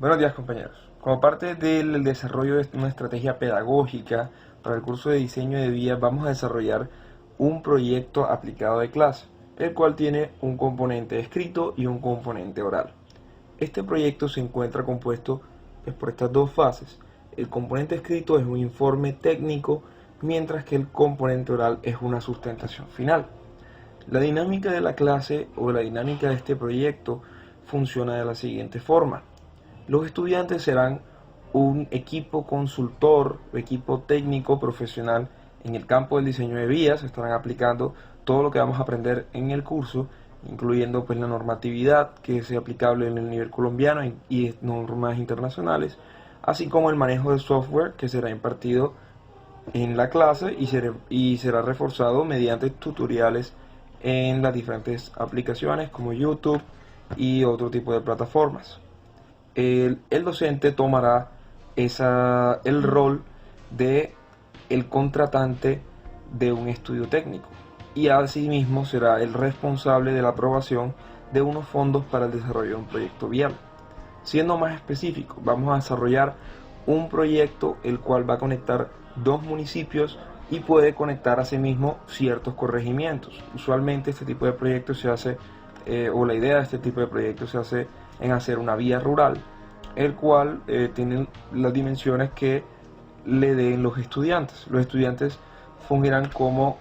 Buenos días, compañeros. Como parte del desarrollo de una estrategia pedagógica para el curso de diseño de vías, vamos a desarrollar un proyecto aplicado de clase, el cual tiene un componente escrito y un componente oral. Este proyecto se encuentra compuesto por estas dos fases. El componente escrito es un informe técnico, mientras que el componente oral es una sustentación final. La dinámica de la clase o la dinámica de este proyecto funciona de la siguiente forma. Los estudiantes serán un equipo consultor o equipo técnico profesional en el campo del diseño de vías. Estarán aplicando todo lo que vamos a aprender en el curso, incluyendo pues la normatividad que sea aplicable en el nivel colombiano y normas internacionales, así como el manejo de software que será impartido en la clase y será reforzado mediante tutoriales en las diferentes aplicaciones como YouTube y otro tipo de plataformas. El docente tomará el rol de el contratante de un estudio técnico y asimismo será el responsable de la aprobación de unos fondos para el desarrollo de un proyecto vial. Siendo más específico, vamos a desarrollar un proyecto el cual va a conectar dos municipios y puede conectar asimismo ciertos corregimientos. Usualmente este tipo de proyectos se hace, o la idea de este tipo de proyectos se hace en hacer una vía rural, el cual tiene las dimensiones que le den los estudiantes. Los estudiantes fungirán como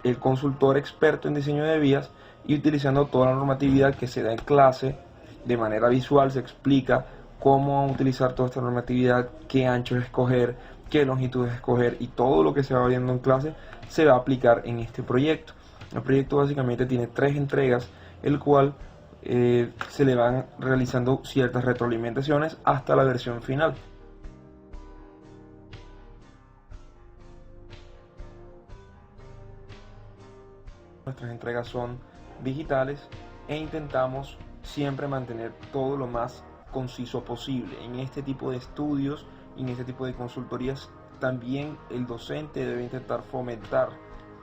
el consultor experto en diseño de vías y utilizando toda la normatividad que se da en clase de manera visual se explica cómo utilizar toda esta normatividad, qué anchos escoger, qué longitudes escoger y todo lo que se va viendo en clase se va a aplicar en este proyecto. El proyecto básicamente tiene 3 entregas, el cual se le van realizando ciertas retroalimentaciones hasta la versión final. Nuestras entregas son digitales e intentamos siempre mantener todo lo más conciso posible. En este tipo de estudios y en este tipo de consultorías también el docente debe intentar fomentar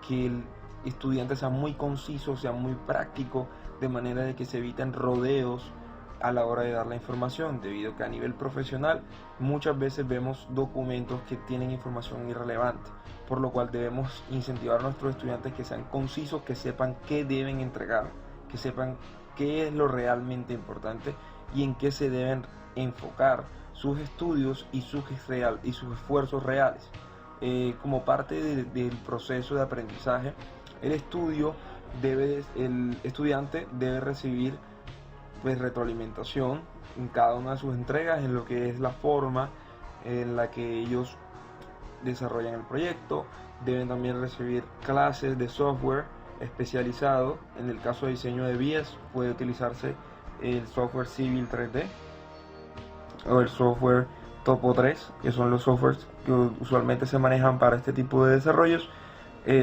que el estudiante sea muy conciso, sea muy práctico, de manera de que se eviten rodeos a la hora de dar la información, debido a que a nivel profesional muchas veces vemos documentos que tienen información irrelevante, por lo cual debemos incentivar a nuestros estudiantes que sean concisos, que sepan qué deben entregar, que sepan qué es lo realmente importante y en qué se deben enfocar sus estudios y sus esfuerzos reales. Como parte del proceso de aprendizaje, el estudiante debe recibir pues retroalimentación en cada una de sus entregas, en lo que es la forma en la que ellos desarrollan el proyecto. Deben también recibir clases de software especializado. En el caso de diseño de vías puede utilizarse el software Civil 3D o el software Topo 3, que son los softwares que usualmente se manejan para este tipo de desarrollos.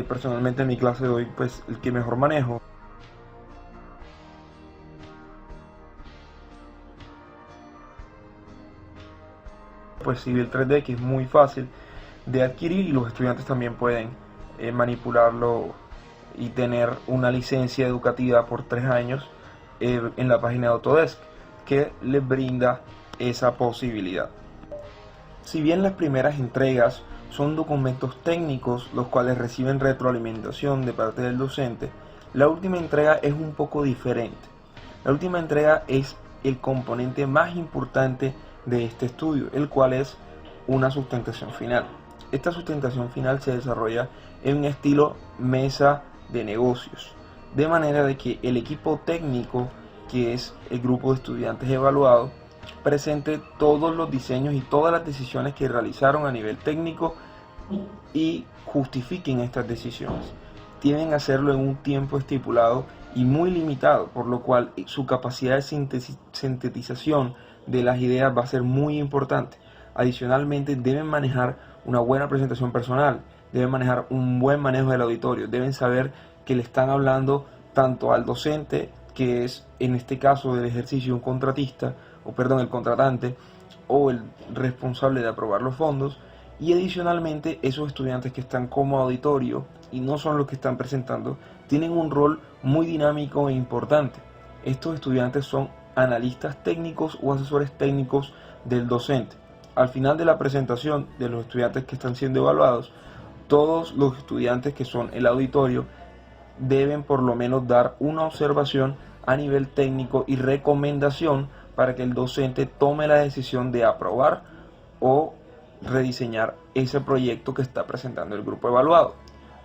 Personalmente en mi clase de hoy pues el que mejor manejo. Pues Civil 3D, que es muy fácil de adquirir y los estudiantes también pueden manipularlo y tener una licencia educativa por 3 años en la página de Autodesk, que les brinda esa posibilidad. Si bien las primeras entregas son documentos técnicos los cuales reciben retroalimentación de parte del docente, la última entrega es un poco diferente. La última entrega es el componente más importante de este estudio, el cual es una sustentación final. Esta sustentación final se desarrolla en un estilo mesa de negocios, de manera de que el equipo técnico, que es el grupo de estudiantes evaluados, presente todos los diseños y todas las decisiones que realizaron a nivel técnico y justifiquen estas decisiones. Tienen que hacerlo en un tiempo estipulado y muy limitado, por lo cual su capacidad de sintetización de las ideas va a ser muy importante. Adicionalmente deben manejar una buena presentación personal, deben manejar un buen manejo del auditorio, deben saber que le están hablando tanto al docente, que es en este caso del ejercicio un contratista, el contratante o el responsable de aprobar los fondos, y adicionalmente esos estudiantes que están como auditorio y no son los que están presentando, tienen un rol muy dinámico e importante. Estos estudiantes son analistas técnicos o asesores técnicos del docente. Al final de la presentación de los estudiantes que están siendo evaluados, todos los estudiantes que son el auditorio deben por lo menos dar una observación a nivel técnico y recomendación para que el docente tome la decisión de aprobar o rediseñar ese proyecto que está presentando el grupo evaluado.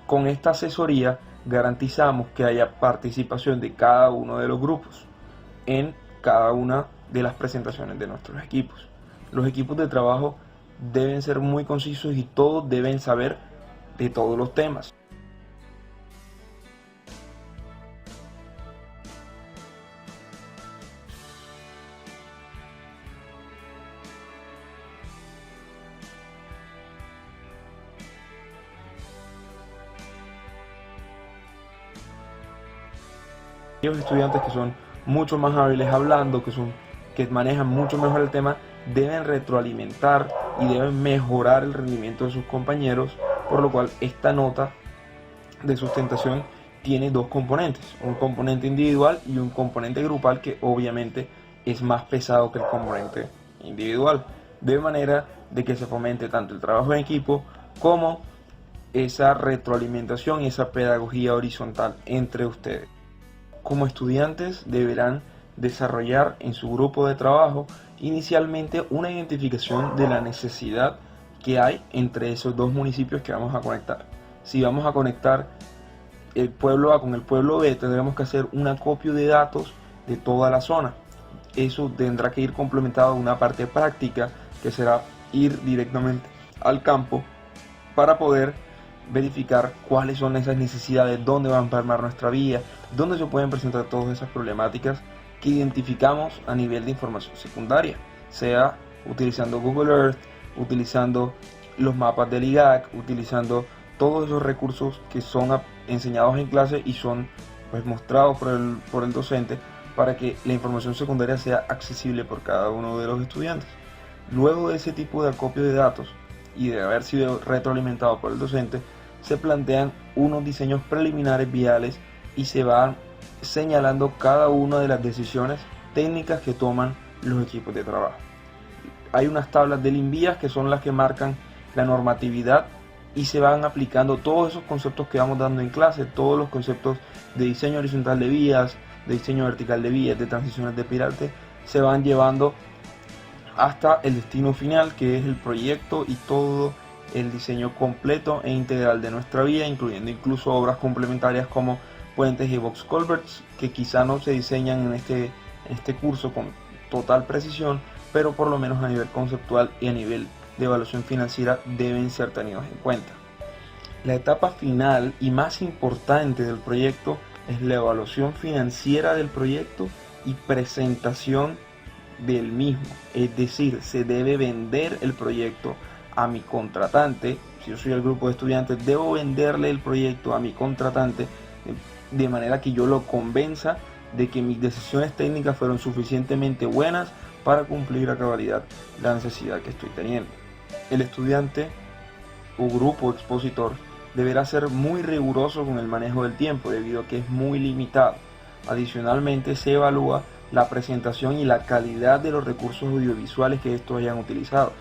Con esta asesoría garantizamos que haya participación de cada uno de los grupos en cada una de las presentaciones de nuestros equipos. Los equipos de trabajo deben ser muy concisos y todos deben saber de todos los temas. Aquellos estudiantes que son mucho más hábiles hablando, que manejan mucho mejor el tema, deben retroalimentar y deben mejorar el rendimiento de sus compañeros, por lo cual esta nota de sustentación tiene dos componentes, un componente individual y un componente grupal, que obviamente es más pesado que el componente individual, de manera de que se fomente tanto el trabajo en equipo como esa retroalimentación y esa pedagogía horizontal entre ustedes. Como estudiantes deberán desarrollar en su grupo de trabajo inicialmente una identificación de la necesidad que hay entre esos dos municipios que vamos a conectar. Si vamos a conectar el pueblo A con el pueblo B, tendremos que hacer un acopio de datos de toda la zona. Eso tendrá que ir complementado de una parte práctica, que será ir directamente al campo para poder verificar cuáles son esas necesidades, dónde va a empalmar nuestra vía, dónde se pueden presentar todas esas problemáticas que identificamos a nivel de información secundaria, sea utilizando Google Earth, utilizando los mapas del IGAC, utilizando todos esos recursos que son enseñados en clase y son pues mostrados por el docente para que la información secundaria sea accesible por cada uno de los estudiantes. Luego de ese tipo de acopio de datos y de haber sido retroalimentado por el docente, se plantean unos diseños preliminares viales y se van señalando cada una de las decisiones técnicas que toman los equipos de trabajo. Hay unas tablas del INVIAS que son las que marcan la normatividad y se van aplicando todos esos conceptos que vamos dando en clase, todos los conceptos de diseño horizontal de vías, de diseño vertical de vías, de transiciones de Pirarte, se van llevando hasta el destino final, que es el proyecto y todo el diseño completo e integral de nuestra vía, incluyendo incluso obras complementarias como puentes y box culverts, que quizá no se diseñan en este curso con total precisión, pero por lo menos a nivel conceptual y a nivel de evaluación financiera deben ser tenidos en cuenta. La etapa final y más importante del proyecto es la evaluación financiera del proyecto y presentación del mismo, es decir, se debe vender el proyecto a mi contratante. Si yo soy el grupo de estudiantes, debo venderle el proyecto a mi contratante de manera que yo lo convenza de que mis decisiones técnicas fueron suficientemente buenas para cumplir a cabalidad la necesidad que estoy teniendo. El estudiante o grupo expositor deberá ser muy riguroso con el manejo del tiempo debido a que es muy limitado. Adicionalmente, se evalúa la presentación y la calidad de los recursos audiovisuales que estos hayan utilizado.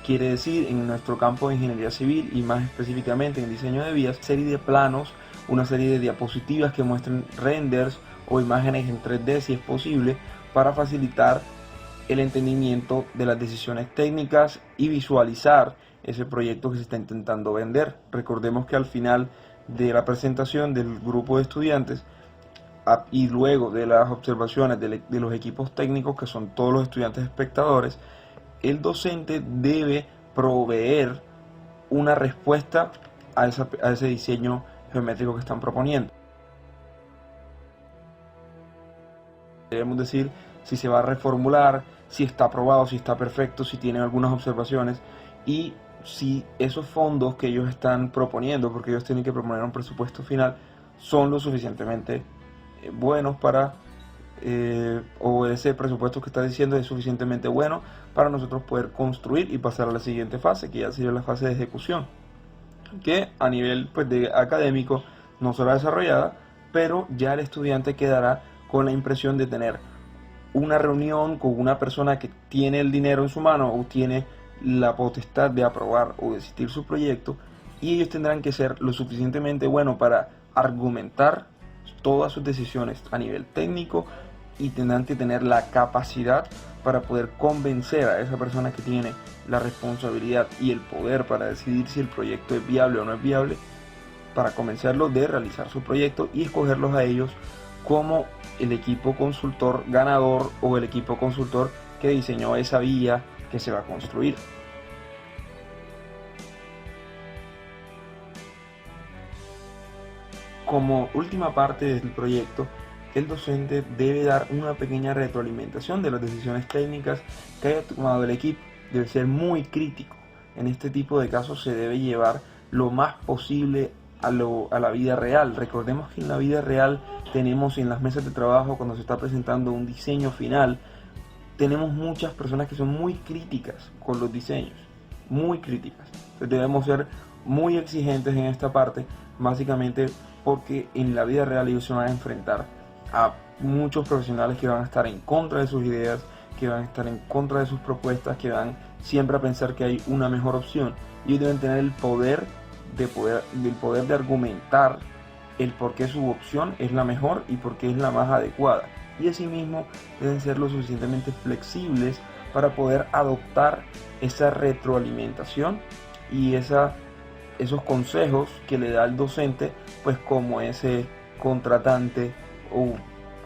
Quiere decir, en nuestro campo de ingeniería civil y más específicamente en diseño de vías, serie de planos, una serie de diapositivas que muestren renders o imágenes en 3D si es posible, para facilitar el entendimiento de las decisiones técnicas y visualizar ese proyecto que se está intentando vender. Recordemos que al final de la presentación del grupo de estudiantes y luego de las observaciones de los equipos técnicos, que son todos los estudiantes espectadores, el docente debe proveer una respuesta a ese diseño geométrico que están proponiendo. Debemos decir si se va a reformular, si está aprobado, si está perfecto, si tienen algunas observaciones y si esos fondos que ellos están proponiendo, porque ellos tienen que proponer un presupuesto final, son lo suficientemente buenos para, o ese presupuesto que está diciendo es suficientemente bueno para nosotros poder construir y pasar a la siguiente fase, que ya sería la fase de ejecución, que a nivel pues, de académico no será desarrollada, pero ya el estudiante quedará con la impresión de tener una reunión con una persona que tiene el dinero en su mano o tiene la potestad de aprobar o desistir su proyecto, y ellos tendrán que ser lo suficientemente buenos para argumentar todas sus decisiones a nivel técnico, y tendrán que tener la capacidad para poder convencer a esa persona que tiene la responsabilidad y el poder para decidir si el proyecto es viable o no es viable, para convencerlos de realizar su proyecto y escogerlos a ellos como el equipo consultor ganador o el equipo consultor que diseñó esa vía que se va a construir. Como última parte del proyecto, el docente debe dar una pequeña retroalimentación de las decisiones técnicas que haya tomado el equipo. Debe ser muy crítico. En este tipo de casos se debe llevar lo más posible a la vida real. Recordemos que en la vida real tenemos en las mesas de trabajo, cuando se está presentando un diseño final, tenemos muchas personas que son muy críticas con los diseños, muy críticas. Entonces debemos ser muy exigentes en esta parte, básicamente porque en la vida real ellos se van a enfrentar a muchos profesionales que van a estar en contra de sus ideas, que van a estar en contra de sus propuestas, que van siempre a pensar que hay una mejor opción. Ellos deben tener el poder de argumentar el por qué su opción es la mejor y por qué es la más adecuada. Y asimismo deben ser lo suficientemente flexibles para poder adoptar esa retroalimentación y esos consejos que le da el docente, pues como ese contratante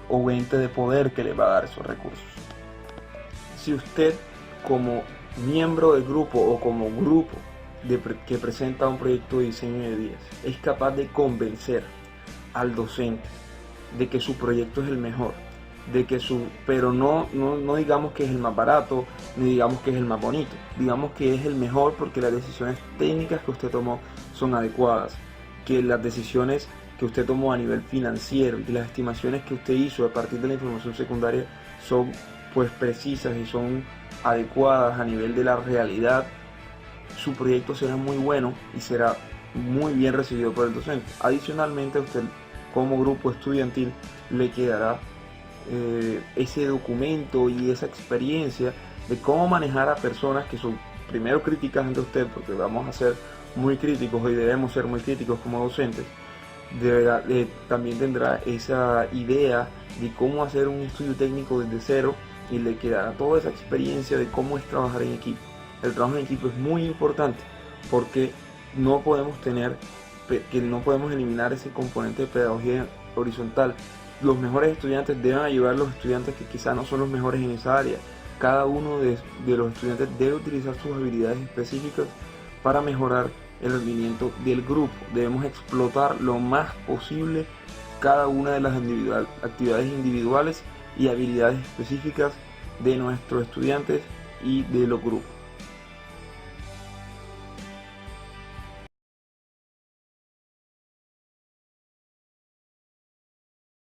o ente de poder que le va a dar esos recursos. Si usted, como miembro del grupo o como grupo que presenta un proyecto de diseño de vías, es capaz de convencer al docente de que su proyecto es el mejor, pero no digamos que es el más barato, ni digamos que es el más bonito, digamos que es el mejor porque las decisiones técnicas que usted tomó son adecuadas, que las decisiones que usted tomó a nivel financiero y las estimaciones que usted hizo a partir de la información secundaria son pues precisas y son adecuadas a nivel de la realidad, su proyecto será muy bueno y será muy bien recibido por el docente. Adicionalmente, a usted como grupo estudiantil le quedará ese documento y esa experiencia de cómo manejar a personas que son primero críticas ante usted, porque vamos a ser muy críticos y debemos ser muy críticos como docentes. También tendrá esa idea de cómo hacer un estudio técnico desde cero y le quedará toda esa experiencia de cómo es trabajar en equipo. El trabajo en equipo es muy importante porque no podemos eliminar ese componente de pedagogía horizontal. Los mejores estudiantes deben ayudar a los estudiantes que quizá no son los mejores en esa área. Cada uno de los estudiantes debe utilizar sus habilidades específicas para mejorar el rendimiento del grupo. Debemos explotar lo más posible cada una de las actividades individuales y habilidades específicas de nuestros estudiantes y de los grupos.